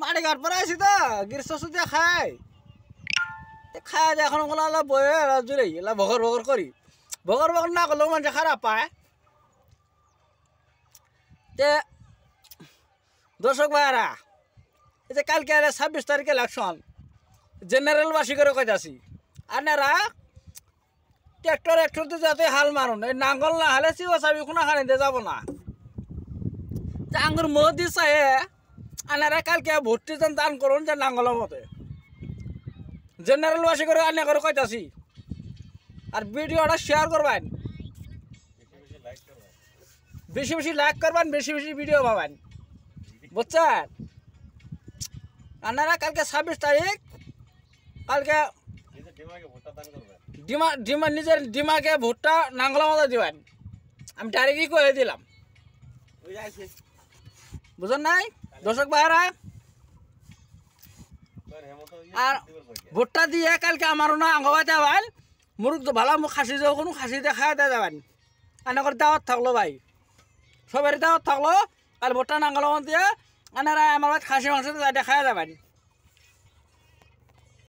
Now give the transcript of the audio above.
মাটি ঘাট পরে আছি তো গ্রীষ্ম সুদিয়া খাই খাই এখন ওগুলো বয়ে জুড়ে এলা ভগর ভগর করি ভগর ভগর না করলেও মানুষ খারাপ পায় তে দর্শক ভাইরা এই যে কালকে 26 তারিখে ইলেকশন জেনারেল বাসী করে কইতাছি আপনারা ট্রাক্টর একটুতে যাতে হাল মারুন এই নাঙ্গল না হালে চিবা চাবি কোনো খানিতে যাব না আঙ্গুর মোদি চাহে আপনারা কালকে ভোটটি যেন দান করুন যে নাঙ্গলের মতে জেনারেল বাসী করে আনে করে কইতাছি আর ভিডিওটা শেয়ার করবেন বেশি বেশি লাইক করবেন বেশি বেশি ভিডিও পাবেন বুঝছেন আপনারা কালকে 26 তারিখ কালকে নিজের ডিমাকে ভোটটা নাঙ্গলের মতো দিবেন আমি ডাইরেক্টই কয়ে দিলাম বুঝলেন নাই দর্শক ভাইরা আর ভোটটা দিয়ে কালকে আমারও না আঙ্গবাইতে যাবেন মুরুখ তো ভালো মুখ খাসি যাও কোনো খাসি দিয়ে খাই দিয়ে যাবেন আনা করে দাওয়াত থাকলো ভাই সবারই দাওয়াত থাকলো আর ভোটটা নাঙ্গলের মতো দিয়ে আনারা আমার খাসি মাংস দিয়ে খাই যাবেন